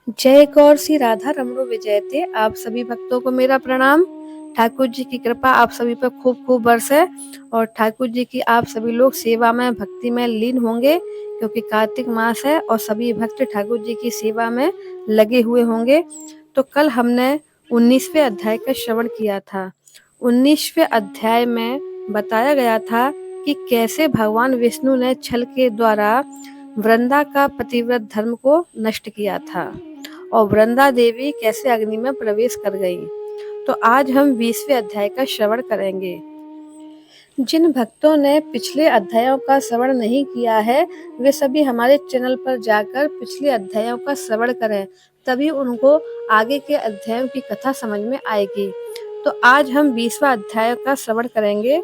जय गौर श्री राधा रमणो विजयते। आप सभी भक्तों को मेरा प्रणाम। ठाकुर जी की कृपा आप सभी पर खूब खूब बरसे और ठाकुर जी की आप सभी लोग सेवा में भक्ति में लीन होंगे, क्योंकि कार्तिक मास है और सभी भक्त ठाकुर जी की सेवा में लगे हुए होंगे। तो कल हमने 19वें अध्याय का श्रवण किया था। 19वें अध्याय में बताया गया था कि कैसे भगवान विष्णु ने छल के द्वारा वृंदा का पतिव्रत धर्म को नष्ट किया था और वृंदा देवी कैसे अग्नि में प्रवेश कर गई। तो आज हम 20वें अध्याय का श्रवण करेंगे। जिन भक्तों ने पिछले अध्यायों का श्रवण नहीं किया है, वे सभी हमारे चैनल पर जाकर पिछले अध्यायों का श्रवण करें, तभी उनको आगे के अध्यायों की कथा समझ में आएगी। तो आज हम 20वां अध्याय का श्रवण करेंगे।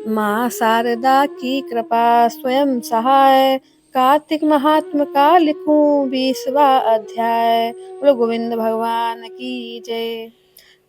माँ शारदा की कृपा स्वयं सहाय, कार्तिक महात्म का लिखूं 20वां अध्याय। बोलो गोविंद भगवान की जय।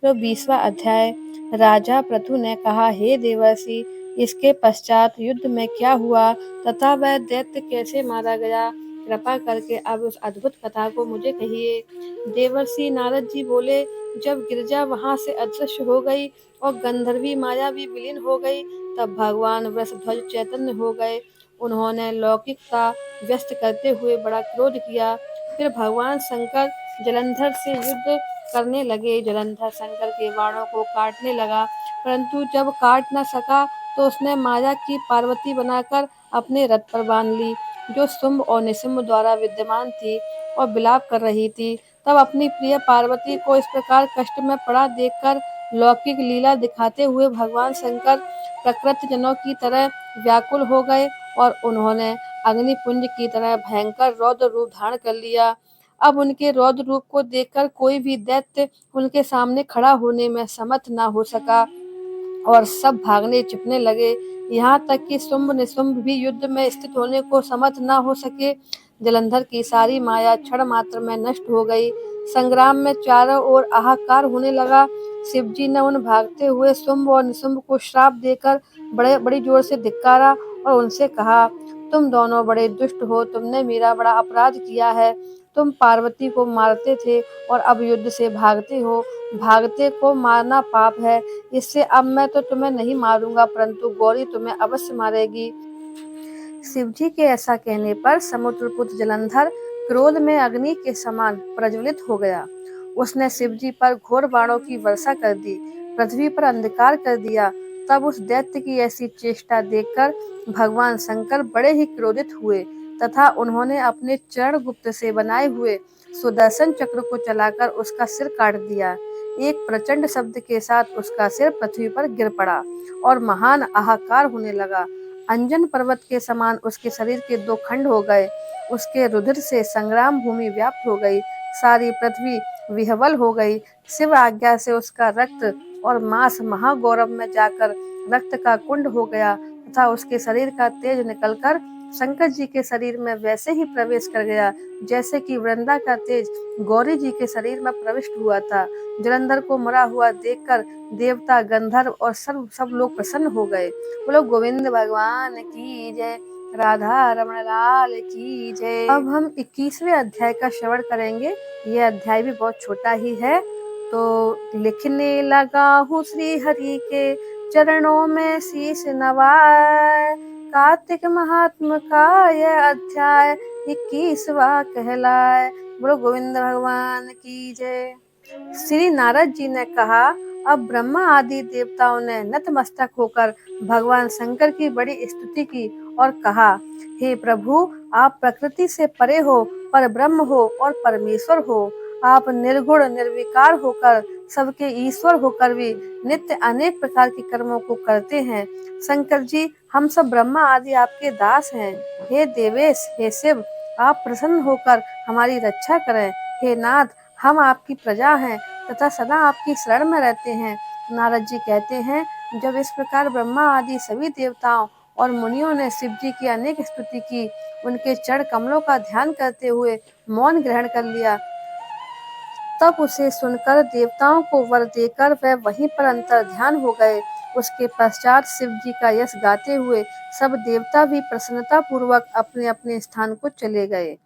तो 20वां अध्याय। राजा पृथु ने कहा, हे देवर्षि, इसके पश्चात युद्ध में क्या हुआ तथा वह दैत्य कैसे मारा गया, कृपा करके अब उस अद्भुत कथा को मुझे कहिए। देवर्षि नारद जी बोले, जब गिरजा वहां से अदृश्य हो गई और गंधर्वी माया भी विलीन हो गई, तब भगवान वृषध्वज चैतन्य हो गए। उन्होंने लौकिकता व्यस्त करते हुए बड़ा क्रोध किया। फिर भगवान शंकर जलंधर से युद्ध करने लगे। जलंधर शंकर के बाणों को काटने लगा, परंतु जब काट न सका तो उसने माया की पार्वती बनाकर अपने रथ पर बांध ली, जो शुंभ और निशुंभ द्वारा विद्यमान थी और विलाप कर रही थी। तब अपनी प्रिय पार्वती को इस प्रकार कष्ट में पड़ा देखकर लौकिक लीला दिखाते हुए भगवान शंकर प्रकृति जनों की तरह व्याकुल हो गए और उन्होंने अग्निपुंज की तरह भयंकर रौद्र रूप धारण कर लिया। अब उनके रौद्र रूप को देखकर कोई भी दैत्य उनके सामने खड़ा होने में समर्थ न हो सका और सब भागने छिपने लगे। यहाँ तक कि शुंभ निशुंभ भी युद्ध में स्थित होने को समर्थ न हो सके। जलंधर की सारी माया क्षण मात्र में नष्ट हो गई। संग्राम में चारों ओर हाहाकार होने लगा। शिवजी ने उन भागते हुए शुंभ और निशुंभ को श्राप देकर बड़ी जोर से धिक्कारा और उनसे कहा, तुम दोनों बड़े दुष्ट हो, तुमने मेरा बड़ा अपराध किया है। तुम पार्वती को मारते थे और अब युद्ध से भागते हो। भागते को मारना पाप है, इससे अब मैं तो तुम्हें नहीं मारूंगा, परंतु गौरी तुम्हें अवश्य मारेगी। शिवजी के ऐसा कहने पर समुद्रपुत्र जलंधर क्रोध में अग्नि के समान प्रज्वलित हो गया। उसने शिवजी पर घोर बाणों की वर्षा कर दी, पृथ्वी पर अंधकार कर दिया। तब उस दैत्य की ऐसी चेष्टा देखकर भगवान शंकर बड़े ही क्रोधित हुए तथा उन्होंने अपने चरण गुप्त से बनाए हुए सुदर्शन चक्र को चलाकर उसका सिर काट दिया। एक प्रचंड शब्द के साथ उसका सिर पृथ्वी पर गिर पड़ा और महान हाहाकार होने लगा। अंजन पर्वत के समान उसके शरीर के दो खंड हो गए। उसके रुधिर से संग्राम भूमि व्याप्त हो गई, सारी पृथ्वी विह्वल हो गई। शिव आज्ञा से उसका रक्त और मांस महागौरव में जाकर रक्त का कुंड हो गया तथा उसके शरीर का तेज निकलकर शंकर जी के शरीर में वैसे ही प्रवेश कर गया जैसे कि वृंदा का तेज गौरी जी के शरीर में प्रविष्ट हुआ था। जलंधर को मरा हुआ देखकर देवता, गंधर्व और सब लोग प्रसन्न हो गए। बोलो गोविंद भगवान की जय, राधा रमण लाल की जय। अब हम 21वें अध्याय का श्रवण करेंगे। यह अध्याय भी बहुत छोटा ही है। तो लिखने लगा हूँ श्री हरि के चरणों में शीश नवाए, कार्तिक महात्म का यह अध्याय 21वां कहलाए। बोलो गोविंद भगवान की जय। श्री नारद जी ने कहा, अब ब्रह्मा आदि देवताओं ने नतमस्तक होकर भगवान शंकर की बड़ी स्तुति की और कहा, हे प्रभु, आप प्रकृति से परे हो, पर ब्रह्म हो और परमेश्वर हो। आप निर्गुण निर्विकार होकर सबके ईश्वर होकर भी नित्य अनेक प्रकार के कर्मों को करते हैं। शंकर जी, हम सब ब्रह्मा आदि आपके दास हैं। हे देवेश, हे शिव, आप प्रसन्न होकर हमारी रक्षा करें। हे नाथ, हम आपकी प्रजा हैं तथा सदा आपकी शरण में रहते हैं। नारद जी कहते हैं, जब इस प्रकार ब्रह्मा आदि सभी देवताओं और मुनियों ने शिव जी की अनेक स्तुति की, उनके चरण कमलों का ध्यान करते हुए मौन ग्रहण कर लिया, तब उसे सुनकर देवताओं को वर देकर वह वहीं पर अंतर ध्यान हो गए। उसके पश्चात शिव जी का यश गाते हुए सब देवता भी प्रसन्नता पूर्वक अपने अपने स्थान को चले गए।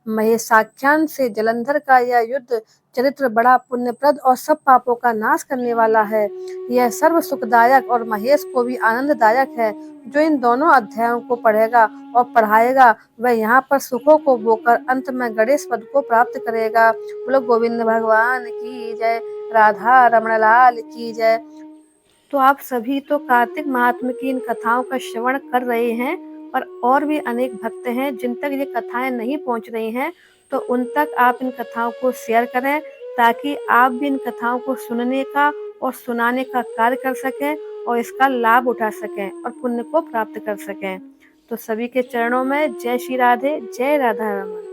महेशाख्यान से जलंधर का यह युद्ध चरित्र बड़ा पुण्यप्रद और सब पापों का नाश करने वाला है। यह सर्व सुखदायक और महेश को भी आनंददायक है। जो इन दोनों अध्यायों को पढ़ेगा और पढ़ाएगा वह यहाँ पर सुखों को बोकर अंत में गणेश पद को प्राप्त करेगा। बोलो गोविंद भगवान की जय, राधा रमण लाल की जय। तो आप सभी तो कार्तिक महात्म्य की इन कथाओं का श्रवण कर रहे हैं, पर और भी अनेक भक्त हैं जिन तक ये कथाएं नहीं पहुंच रही हैं, तो उन तक आप इन कथाओं को शेयर करें, ताकि आप भी इन कथाओं को सुनने का और सुनाने का कार्य कर सकें और इसका लाभ उठा सकें और पुण्य को प्राप्त कर सकें। तो सभी के चरणों में जय श्री राधे, जय राधा रमन।